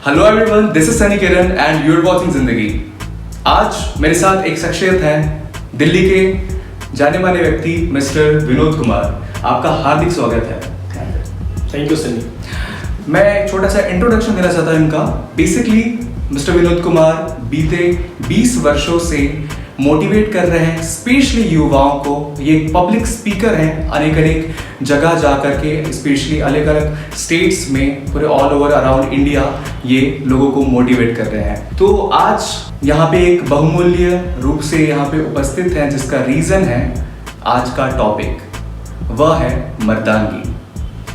Hello everyone, this is Sunny Kiran and you are watching Zindagi. आज मेरे साथ एक शख्सियत है, दिल्ली के जाने माने व्यक्ति मिस्टर विनोद कुमार। आपका हार्दिक स्वागत है। Thank you Sunny. मैं एक छोटा सा इंट्रोडक्शन देना चाहता हूं इनका। बेसिकली मिस्टर विनोद कुमार बीते 20 वर्षों से मोटिवेट कर रहे हैं स्पेशली युवाओं को। ये पब्लिक स्पीकर हैं, अनेक जगह जा करके स्पेशली अलग अलग स्टेट्स में पूरे ऑल ओवर अराउंड इंडिया ये लोगों को मोटिवेट कर रहे हैं। तो आज यहाँ पे एक बहुमूल्य रूप से यहाँ पे उपस्थित हैं, जिसका रीज़न है आज का टॉपिक, वह है मर्दानगी।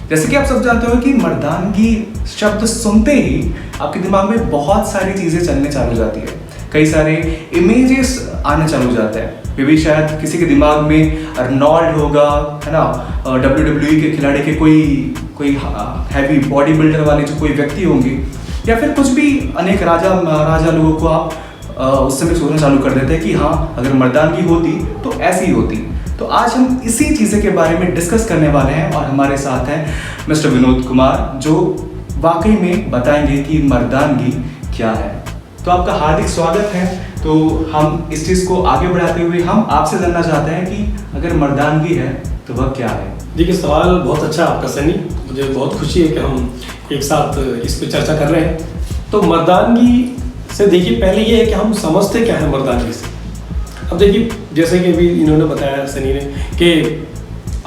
जैसे कि आप सब जानते हो कि मर्दानगी शब्द सुनते ही आपके दिमाग में बहुत सारी चीज़ें चलने चालू जाती है, कई सारे इमेजेस आने चालू जाते हैं। मे भी शायद किसी के दिमाग में अर्नोल्ड होगा, है ना, WWE के खिलाड़ी के कोई हैवी बॉडी बिल्डर वाले जो कोई व्यक्ति होंगे, या फिर कुछ भी अनेक राजा महाराजा लोगों को आप उस समय सोचना चालू कर देते हैं कि हाँ, अगर मर्दानगी होती तो ऐसी ही होती। तो आज हम इसी चीज़ें के बारे में डिस्कस करने वाले हैं और हमारे साथ हैं मिस्टर विनोद कुमार, जो वाकई में बताएंगे कि मर्दानगी क्या है। तो आपका हार्दिक स्वागत है। तो हम इस चीज़ को आगे बढ़ाते हुए हम आपसे जानना चाहते हैं कि अगर मर्दानगी है तो वह क्या है। देखिए, सवाल बहुत अच्छा आपका सनी। मुझे बहुत खुशी है कि हम एक साथ इस पर चर्चा कर रहे हैं। तो मर्दानगी से देखिए, पहले ये है कि हम समझते क्या है मर्दानगी से। अब देखिए, जैसे कि अभी इन्होंने बताया सनी ने कि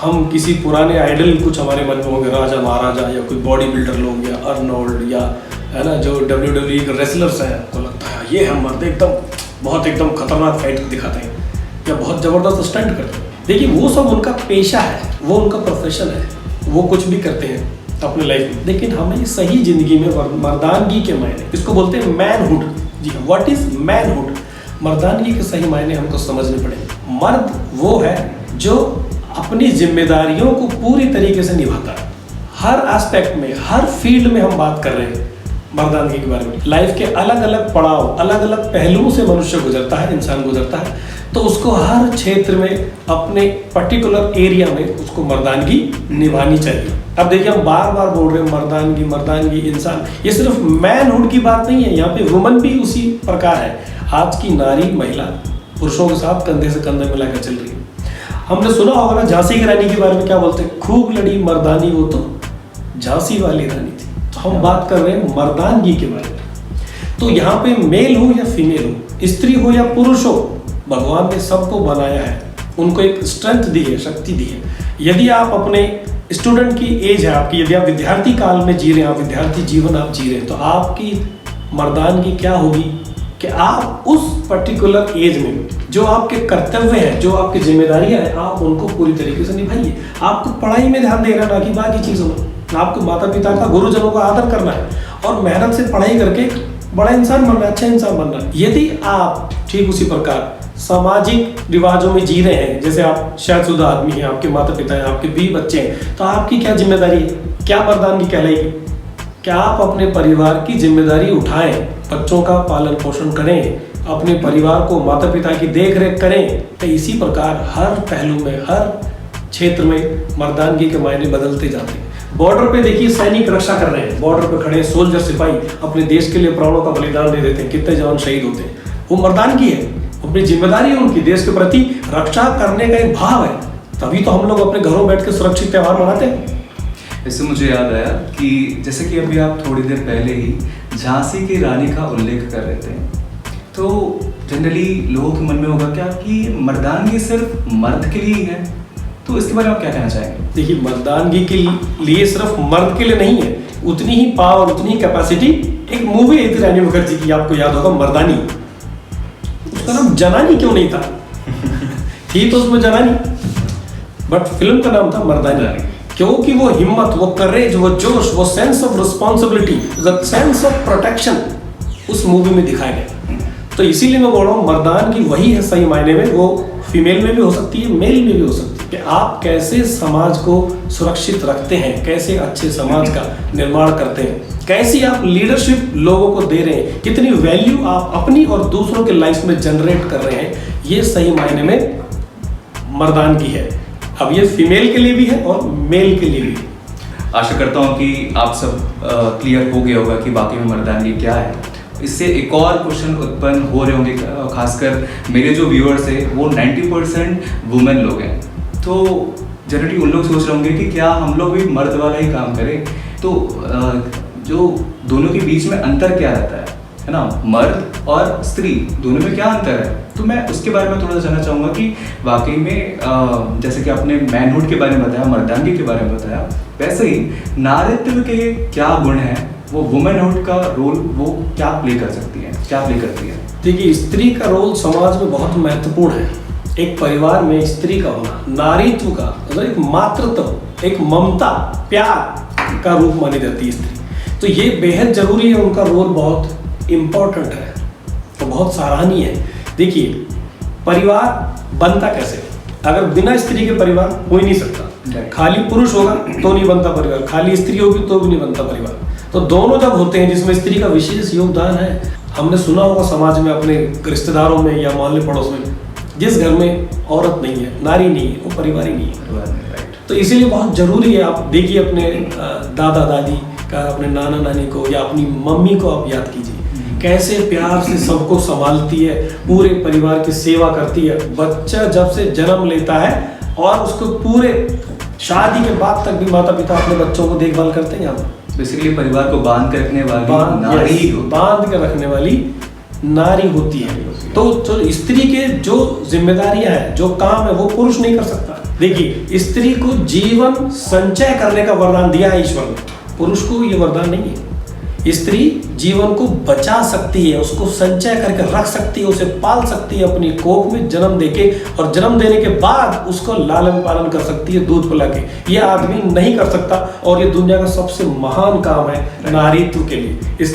हम किसी पुराने आइडल कुछ हमारे मन में होंगे, राजा महाराजा या कोई बॉडी बिल्डर लोग या अर्नोल्ड या है ना जो WWE के रेसलर्स हैं, आपको लगता है ये हम मर्द एकदम खतरनाक फाइट दिखाते हैं या बहुत ज़बरदस्त स्टंट करते हैं। देखिए, वो सब उनका पेशा है, वो उनका प्रोफेशन है, वो कुछ भी करते हैं अपने लाइफ में। लेकिन हमें सही जिंदगी में मर्दानगी के मायने, इसको बोलते हैं मैनहुड। जी, व्हाट इज मैनहुड? मर्दानगी के सही मायने हमको समझने पड़ेंगे। मर्द वो है जो अपनी जिम्मेदारियों को पूरी तरीके से निभाता है। हर एस्पेक्ट में, हर फील्ड में हम बात कर रहे हैं मर्दानगी के बारे में। लाइफ के अलग अलग पड़ाव, अलग अलग पहलुओं से मनुष्य गुजरता है, इंसान गुजरता है, तो उसको हर क्षेत्र में अपने पर्टिकुलर एरिया में उसको मर्दानगी निभानी चाहिए। अब देखिए, हम बार बार बोल रहे हैं मर्दानगी इंसान, ये सिर्फ मैनहुड की बात नहीं है, यहाँ पे वुमन भी उसी प्रकार है। आज की नारी, महिला पुरुषों के साथ कंधे से कंधे मिलाकर चल रही है। हमने सुना होगा ना झांसी की रानी के बारे में क्या बोलते हैं, खूब लड़ी मर्दानी वो तो झांसी वाली रानी थी। तो हम बात कर रहे हैं मर्दानगी के बारे में। तो यहाँ पे मेल हो या फीमेल हो, स्त्री हो या पुरुष हो, भगवान ने सबको बनाया है, उनको एक स्ट्रेंथ दी है, शक्ति दी है। यदि आप अपने स्टूडेंट की एज है आपकी, यदि आप विद्यार्थी काल में जी रहे हैं, आप विद्यार्थी जीवन आप जी रहे हैं, तो आपकी मर्दानगी क्या होगी कि आप उस पर्टिकुलर एज में जो आपके कर्तव्य हैं, जो आपकी जिम्मेदारियां हैं, आप उनको पूरी तरीके से निभाइए। आपको पढ़ाई में ध्यान देना, ना कि बाकी चीज़ों में। आपको माता पिता का, गुरुजनों का आदर करना है और मेहनत से पढ़ाई करके बड़ा इंसान बनना है, अच्छा इंसान बनना है। यदि आप ठीक उसी प्रकार सामाजिक रिवाजों में जी रहे हैं, जैसे आप शादीशुदा आदमी हैं, आपके माता पिता हैं, आपके 20 बच्चे हैं, तो आपकी क्या जिम्मेदारी है, क्या मर्दानगी कहलाएगी? क्या आप अपने परिवार की जिम्मेदारी उठाएं, बच्चों का पालन पोषण करें, अपने परिवार को, माता पिता की देख रेख करें। तो इसी प्रकार हर पहलू में, हर क्षेत्र में मर्दानगी के मायने बदलते जाते हैं। बॉर्डर पे देखिए, सैनिक रक्षा कर रहे हैं, बॉर्डर पे खड़े सोल्जर, सिपाही अपने देश के लिए प्राणों का बलिदान दे देते हैं, कितने जवान शहीद होते हैं। वो मर्दानगी है, अपनी जिम्मेदारी है उनकी, देश के प्रति रक्षा करने का एक भाव है। तभी तो हम लोग अपने घरों बैठ के सुरक्षित त्यौहार मनाते हैं। इससे मुझे याद आया कि जैसे कि अभी आप थोड़ी देर पहले ही झांसी की रानी का उल्लेख कर रहे थे, तो जनरली लोगों के मन में होगा क्या कि मर्दानगी सिर्फ मर्द के लिए ही है। तो इसके बारे में आप क्या कहना चाहेंगे? देखिए, मर्दानगी के लिए सिर्फ मर्द के लिए नहीं है, उतनी ही पावर, उतनी ही कैपेसिटी। एक मूवी आई थी रानी मुखर्जी की, आपको याद होगा, मर्दानी। उसका नाम जनानी क्यों नहीं था? थी तो उसमें जनानी, बट फिल्म का नाम था मर्दानी, क्योंकि वो हिम्मत, वो करेज, वो जोश, वो sense of responsibility, sense of protection उस मूवी में दिखाया गया। तो इसीलिए मैं बोल रहा हूँ, मर्दानगी वही है सही मायने में। वो फीमेल में भी हो सकती है, मेल में भी हो सकती है, कि आप कैसे समाज को सुरक्षित रखते हैं, कैसे अच्छे समाज का निर्माण करते हैं, कैसी आप लीडरशिप लोगों को दे रहे हैं, कितनी वैल्यू आप अपनी और दूसरों के लाइफ में जनरेट कर रहे हैं, ये सही मायने में मर्दानगी है। अब ये फीमेल के लिए भी है और मेल के लिए भी। आशा करता हूँ कि आप सब क्लियर हो गया होगा कि वाकई में मर्दानगी क्या है। इससे एक और क्वेश्चन उत्पन्न हो रहे होंगे, खासकर मेरे जो व्यूअर्स है वो 90% वुमेन लोग हैं, तो जनरली उन लोग सोच रहे होंगे कि क्या हम लोग भी मर्द वाला ही काम करें। तो जो दोनों के बीच में अंतर क्या रहता है ना, मर्द और स्त्री दोनों में क्या अंतर है, तो मैं उसके बारे में थोड़ा सा जानना चाहूँगा कि वाकई में जैसे कि आपने मैनहुड के बारे में बताया, मर्दानगी के बारे में बताया, वैसे ही नारीत्व के क्या गुण हैं, वो वुमेनहुड का रोल वो क्या प्ले कर सकती है, क्या प्ले करती है? देखिए, स्त्री का रोल समाज में बहुत महत्वपूर्ण है। एक परिवार में स्त्री का होना नारीत्व का मतलब एक मातृत्व, एक ममता, प्यार का रूप मानी जाती है स्त्री, तो ये बेहद जरूरी है। उनका रोल बहुत इम्पोर्टेंट है तो बहुत सराहनीय है। देखिए, परिवार बनता कैसे, अगर बिना स्त्री के परिवार हो ही नहीं सकता। खाली पुरुष होगा तो नहीं बनता परिवार, खाली स्त्री होगी तो भी नहीं बनता परिवार। तो दोनों जब होते हैं जिसमें स्त्री का विशेष योगदान है, हमने सुना होगा समाज में, अपने रिश्तेदारों में या मोहल्ले पड़ोस में, जिस घर में औरत नहीं है, नारी नहीं है, वो परिवार ही नहीं है। तो इसीलिए बहुत जरूरी है। आप देखिए अपने दादा दादी का, अपने नाना नानी को या अपनी मम्मी को आप याद कीजिए, कैसे प्यार से सबको संभालती है, पूरे परिवार की सेवा करती है। बच्चा जब से जन्म लेता है और उसको पूरे शादी के बाद तक भी माता पिता अपने बच्चों को देखभाल करते हैं। यहाँ बेसिकली परिवार को बांध के रखने वाली नारी, बांध के रखने वाली नारी होती है। तो जो स्त्री के जो जिम्मेदारियां हैं, जो काम है, वो पुरुष नहीं कर सकता। देखिए, स्त्री को जीवन संचय करने का वरदान दिया है ईश्वर ने, पुरुष को ये वरदान नहीं है। स्त्री जीवन को बचा सकती है, उसको संचय करके रख सकती है, उसे पाल सकती है अपनी कोख में जन्म देके, और जन्म देने के बाद उसको लालन पालन कर सकती है दूध पिला के। ये आदमी नहीं कर सकता, और ये दुनिया का सबसे महान काम है नारीत्व के लिए।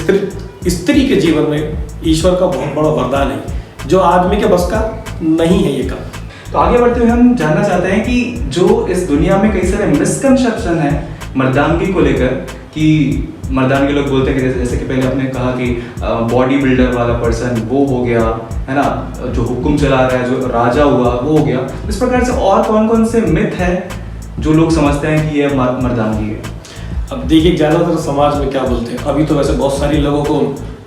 स्त्री के जीवन में ईश्वर का बहुत बड़ा वरदान है, जो आदमी के बस का नहीं है ये काम। तो आगे बढ़ते हुए हम जानना चाहते हैं कि जो इस दुनिया में कई सारे मिसकंसेप्शन है मर्दानगी को लेकर, कि मर्दानगी लोग बोलते हैं कि जैसे कि पहले आपने कहा कि बॉडी बिल्डर वाला पर्सन वो हो गया है ना, जो हुक्म चला रहा है, जो राजा हुआ वो हो गया। इस प्रकार से और कौन कौन से मिथ है जो लोग समझते हैं कि ये मर्दानगी है? अब देखिए, ज्यादातर समाज में क्या बोलते हैं, अभी तो वैसे बहुत सारी लोगों को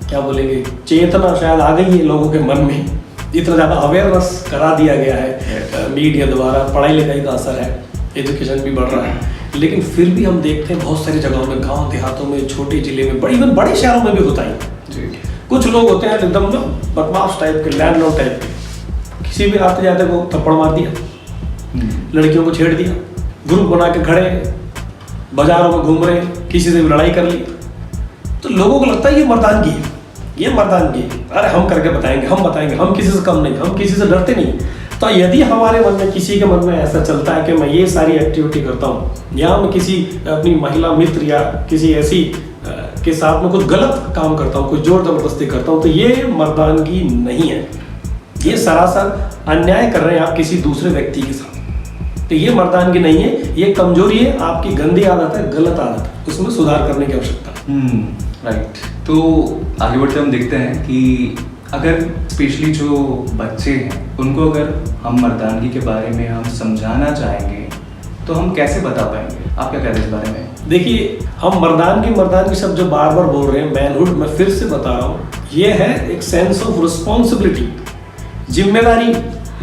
क्या बोलेंगे, चेतना शायद आ गई है लोगों के मन में, इतना ज़्यादा अवेयरनेस करा दिया गया है मीडिया द्वारा, पढ़ाई लिखाई का असर है, एजुकेशन भी बढ़ रहा है। लेकिन फिर भी हम देखते हैं बहुत सारी जगहों में, गांव देहातों में, छोटे जिले में, बड़े शहरों में भी होता है। कुछ लोग होते हैं एकदम ना बदमाश टाइप के, लैंडलॉर्ड टाइप के, किसी भी आते जाते को थप्पड़ मार दिया, लड़कियों को छेड़ दिया, ग्रुप बना के खड़े बाजारों में घूम रहे, किसी से भी लड़ाई कर ली। तो लोगों को लगता है ये मर्दानगी है, ये मर्दानगी है, अरे हम करके बताएंगे, हम किसी से कम नहीं, हम किसी से डरते नहीं। तो यदि हमारे मन में, किसी के मन में ऐसा चलता है कि मैं ये सारी एक्टिविटी करता हूँ, या मैं किसी अपनी महिला मित्र या किसी ऐसी के साथ में कुछ गलत काम करता हूँ, कुछ जोर जबरदस्ती करता हूँ, तो ये मर्दानगी नहीं है। ये सरासर अन्याय कर रहे हैं आप किसी दूसरे व्यक्ति के साथ। तो ये मर्दानगी नहीं है, ये कमजोरी है, आपकी गंदी आदत है, गलत आदत है, उसमें सुधार करने की आवश्यकता है। राइट। तो आगे बढ़ते हम देखते हैं कि अगर स्पेशली जो बच्चे हैं उनको अगर हम मर्दानगी के बारे में हम समझाना चाहेंगे तो हम कैसे बता पाएंगे? आप क्या कहते हैं इस बारे में? देखिए, हम मर्दानगी शब्द जो बार बार बोल रहे हैं, मैनहुड, मैं फिर से बता रहा हूँ, ये है एक सेंस ऑफ रिस्पॉन्सिबिलिटी, जिम्मेदारी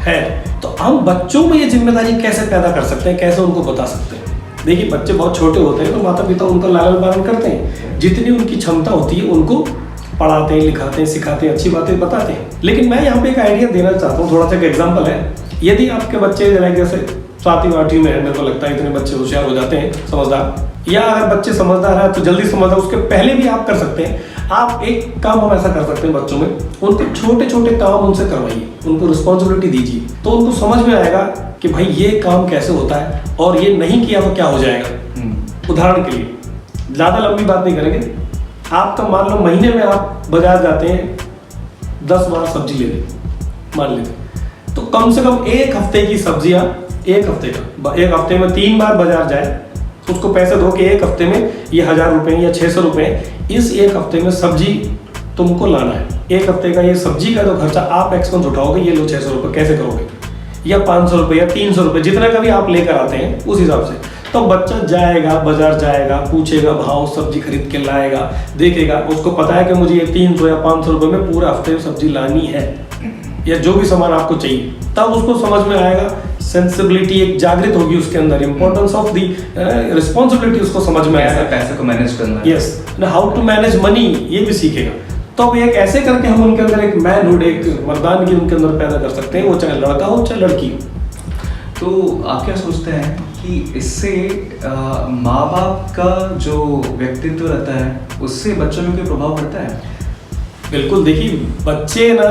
है। तो हम बच्चों में ये जिम्मेदारी कैसे पैदा कर सकते हैं, कैसे उनको बता सकते हैं? देखिए, बच्चे बहुत छोटे होते हैं तो माता पिता उनका लालन पालन करते हैं, जितनी उनकी क्षमता होती है उनको पढ़ाते हैं, लिखाते हैं, सिखाते हैं, अच्छी बातें बताते हैं। लेकिन मैं यहाँ पे एक आइडिया देना चाहता हूँ, थोड़ा सा एक एग्जाम्पल है। यदि आपके बच्चे जैसे 7वीं 8वीं में है, मेरे को लगता है इतने बच्चे होशियार हो जाते हैं, समझदार, या अगर बच्चे समझदार है तो जल्दी समझदार, उसके पहले भी आप कर सकते हैं। आप एक काम हम ऐसा कर सकते हैं बच्चों में, उनको छोटे छोटे काम उनसे करवाइए, उनको रिस्पॉन्सिबिलिटी दीजिए, तो उनको समझ में आएगा कि भाई ये काम कैसे होता है और ये नहीं किया तो क्या हो जाएगा। उदाहरण के लिए, ज़्यादा लंबी बात नहीं करेंगे, आपका मान लो महीने में आप बाजार जाते हैं 10 बार सब्जी लेने, मान लेते, तो कम से कम एक हफ्ते की सब्जियां, एक हफ्ते में 3 बार बाजार जाए, उसको पैसे दो कि एक हफ्ते में ये 1000 रुपये या 600 रुपये, इस एक हफ्ते में सब्जी तुमको लाना है। एक हफ्ते का ये सब्जी का जो खर्चा आप एक्सपेंस उठाओगे, ये लो 600 रुपये, कैसे करोगे? या 500 रुपये या 300 रुपये, जितना का भी आप लेकर आते हैं उस हिसाब से। तो बच्चा जाएगा, बाजार जाएगा, पूछेगा भाव, सब्जी खरीद के लाएगा, देखेगा, उसको पता है कि मुझे ये 300 या 500 रुपए में पूरे हफ्ते में सब्जी लानी है, या जो भी सामान आपको चाहिए, तब उसको समझ में आएगा, सेंसिबिलिटी एक जागृत होगी उसके अंदर, इंपॉर्टेंस ऑफ दी रिस्पॉन्सिबिलिटी उसको समझ में आएगा, पैसे को मैनेज करना, yes, how to manage money, ये भी सीखेगा। तो अब एक ऐसे करके हम उनके अंदर एक मैनहुड, एक मर्दानगी उनके अंदर पैदा कर सकते हैं, वो चाहे लड़का हो चाहे लड़की हो। तो आप क्या सोचते हैं कि इससे माँ बाप का जो व्यक्तित्व रहता है उससे बच्चों में कोई प्रभाव पड़ता है? बिल्कुल, देखिए बच्चे ना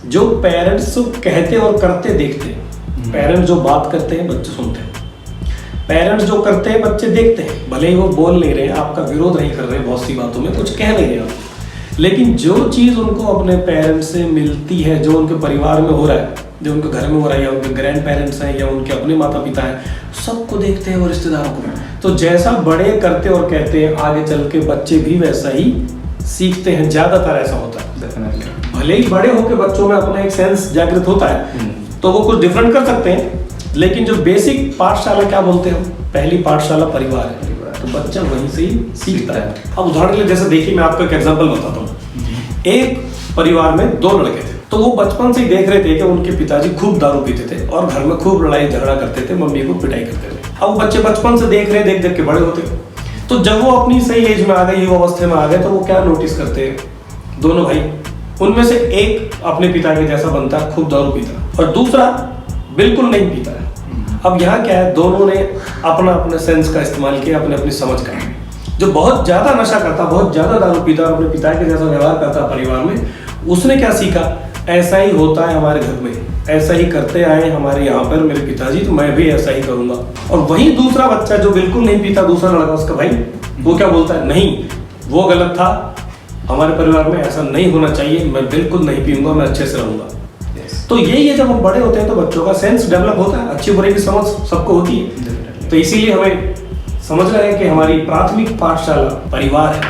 जो पेरेंट्स कहते और करते देखते हैं, पेरेंट्स जो बात करते हैं बच्चे सुनते हैं, पेरेंट्स जो करते हैं बच्चे देखते हैं, भले ही वो बोल नहीं रहे, आपका विरोध नहीं कर रहे, बहुत सी बातों में कुछ कह नहीं रहे, लेकिन जो चीज़ उनको अपने पेरेंट्स से मिलती है, जो उनके परिवार में हो रहा है, जो उनके घर में हो रहा है, या उनके ग्रैंड पेरेंट्स हैं या उनके अपने माता पिता हैं, सबको देखते हैं और रिश्तेदारों को। तो जैसा बड़े करते और कहते हैं, आगे चल के बच्चे भी वैसा ही सीखते हैं, ज़्यादातर ऐसा होता है। भले ही बड़े होकर बच्चों में अपना एक सेंस जागृत होता है, तो वो कुछ डिफरेंट कर सकते हैं, लेकिन जो बेसिक पाठशाला क्या बोलते हैं, पहली पाठशाला परिवार है, तो बच्चा वहीं से ही सीखता है। अब उदाहरण के लिए जैसे देखिए, मैं आपको एक एग्जांपल बताता हूँ। एक परिवार में 2 लड़के थे, तो वो बचपन से ही देख रहे थे कि उनके पिताजी खूब दारू पीते थे और घर में खूब लड़ाई झगड़ा करते थे, मम्मी को पिटाई करते थे। अब वो बच्चे बचपन से देख रहे, देख देख के बड़े होते, तो जब वो अपनी सही एज में आ गए, युवा अवस्था में आ गए, तो वो क्या नोटिस करते हैं, दोनों भाई, उनमें से एक अपने पिता के जैसा बनता है, खूब दारू पीता, और दूसरा बिल्कुल नहीं पीता है। अब यहाँ क्या है, दोनों ने अपना अपने सेंस का इस्तेमाल किया, अपने अपनी समझ का। जो बहुत ज्यादा नशा करता, बहुत ज्यादा दारू पीता, अपने पिता के जैसा व्यवहार करता परिवार में, उसने क्या सीखा, ऐसा ही होता है हमारे घर में, ऐसा ही करते आए हमारे यहाँ पर मेरे पिताजी, तो मैं भी ऐसा ही करूंगा। और वहीं दूसरा बच्चा जो बिल्कुल नहीं पीता, दूसरा लड़का, उसका भाई, वो क्या बोलता है, नहीं वो गलत था, हमारे परिवार में ऐसा नहीं होना चाहिए, मैं बिल्कुल नहीं पीऊंगा, मैं अच्छे से रहूंगा। तो यही है, जब हम बड़े होते हैं तो बच्चों का सेंस डेवलप होता है, अच्छी बुरे की समझ सबको होती है। तो इसीलिए हमें समझ रहे हैं कि हमारी प्राथमिक पाठशाला परिवार है।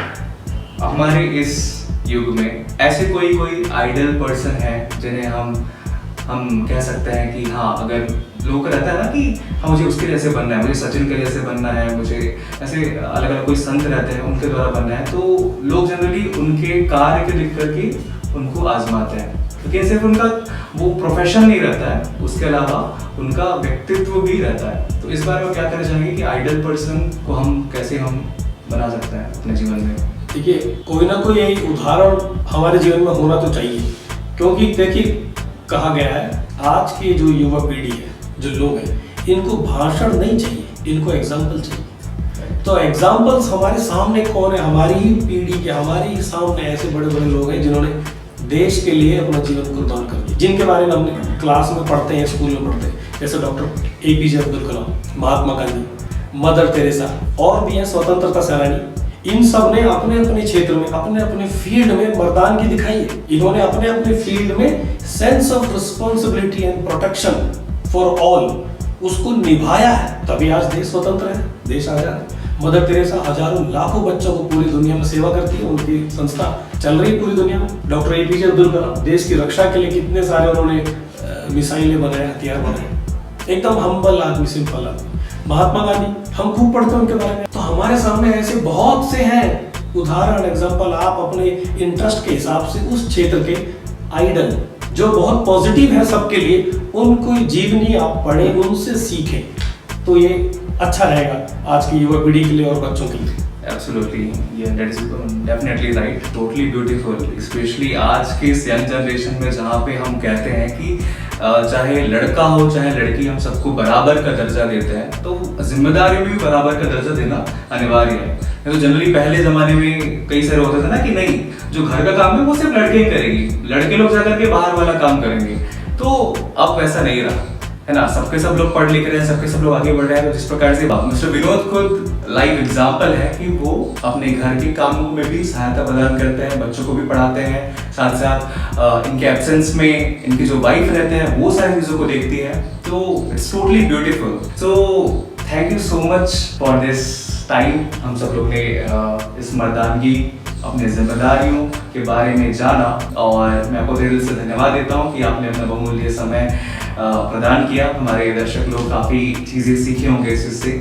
हमारे इस युग में ऐसे कोई आइडल पर्सन है जिन्हें हम कह सकते हैं कि हाँ, अगर लोगों को रहता है ना कि हाँ मुझे उसके जैसे बनना है, मुझे सचिन के जैसे बनना है, मुझे ऐसे अलग अलग कोई संत रहते हैं उनके द्वारा बनना है, तो लोग जनरली उनके कार्य को देख करके उनको आजमाते हैं, क्योंकि सिर्फ उनका वो प्रोफेशन नहीं रहता है, उसके अलावा उनका व्यक्तित्व भी रहता है। तो इस बारे में क्या करना चाहेंगे कि आइडल पर्सन को हम कैसे बना सकते हैं अपने जीवन में? देखिए, कोई ना कोई एक उदाहरण हमारे जीवन में होना तो चाहिए, क्योंकि देखिए कहा गया है, आज की जो युवा पीढ़ी है, जो लोग हैं, इनको भाषण नहीं चाहिए, इनको एग्जाम्पल चाहिए। तो एग्जाम्पल्स हमारे सामने कौन है, हमारी ही पीढ़ी के, हमारे ही सामने ऐसे बड़े बड़े लोग हैं जिन्होंने देश के लिए अपना जीवन कुर्बान कर दिया, जिनके बारे में हमने क्लास में पढ़ते हैं, स्कूल में पढ़ते हैं, जैसे doctor APJ Abdul Kalam, Mahatma Gandhi, mother Teresa, और भी हैं स्वतंत्रता सेनानी। इन सब ने अपने अपने क्षेत्र में, अपने अपने फील्ड में मर्दानगी दिखाई है। इन्होंने अपने अपने फील्ड में sense of responsibility and protection for all उसको निभाया है, तभी आज देश स्वतंत्र है, देश आजाद है। मदर टेरेसा हजारों लाखों बच्चों को पूरी दुनिया में सेवा करती है, उनकी संस्था चल रही है पूरी दुनिया में। डॉक्टर APJ अब्दुल कलाम देश की रक्षा के लिए कितने सारे उन्होंने मिसाइलें बनाए, हथियार बनाए, एकदम हम्बल आदमी, सिंपल आदमी। महात्मा गांधी, हम खूब पढ़ते हैं उनके बारे में। तो हमारे सामने ऐसे बहुत से हैं उदाहरण, एग्जाम्पल, आप अपने इंटरेस्ट के हिसाब से उस क्षेत्र के आइडल जो बहुत पॉजिटिव है सबके लिए, उनको जीवनी आप पढ़ें, उनसे सीखें, तो ये अच्छा रहेगा आज की युवा पीढ़ी के लिए और बच्चों के लिए। Absolutely, yeah, that is definitely right, totally beautiful, especially आज के इस यंग जनरेशन में जहाँ पे हम कहते हैं कि चाहे लड़का हो चाहे लड़की, हम सबको बराबर का दर्जा देते हैं, तो जिम्मेदारी में भी बराबर का दर्जा देना अनिवार्य है। तो जनरली पहले जमाने में कई सारे होते थे ना कि नहीं, जो घर का काम है वो सिर्फ लड़के ही करेगी, लड़के लोग जाकर के बाहर वाला काम करेंगे। तो अब वैसा नहीं रहा है ना, सबके सब लोग पढ़ लिख रहे हैं, सबके सब लोग आगे बढ़ रहे हैं। तो जिस प्रकार से मिस्टर विनोद खुद लाइव एग्जाम्पल है कि वो अपने घर के कामों में भी सहायता प्रदान करते हैं, बच्चों को भी पढ़ाते हैं, साथ साथ इनके एब्सेंस में इनकी जो वाइफ रहते हैं वो सारी चीज़ों को देखती है। तो it's totally beautiful. So thank you so much for this time. हम सब लोग ने इस मर्दानगी, अपने जिम्मेदारियों के बारे में जाना, और मैं आपको दिल से धन्यवाद देता हूँ कि आपने अपना बहुमूल्य समय प्रदान किया। हमारे दर्शक लोग काफ़ी चीज़ें सीखे होंगे इससे।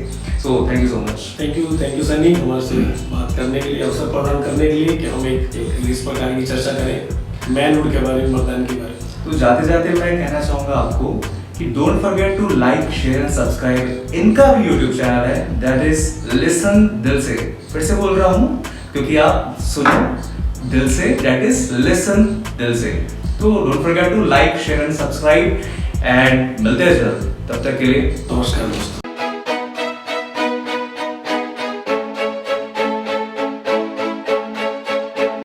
So thank you so much. Thank you Sunny, हमारे से बात करने के लिए, अवसर प्रदान करने के लिए कि हम एक इस प्रकार की चर्चा करें मैनहुड के बारे में, मर्दान के बारे में। तो जाते जाते मैं कहना चाहूँगा आपको कि don't forget to like share and subscribe. इनका भी यूट्यूब चैनल है, that is listen Dil Se. फिर से बोल रहा हूँ क्योंकि आप सुनो दिल से, that is listen Dil Se. तो don't forget to like share and subscribe and मिलते हैं जल्द। तब तक के लिए नमस्कार दोस्तों।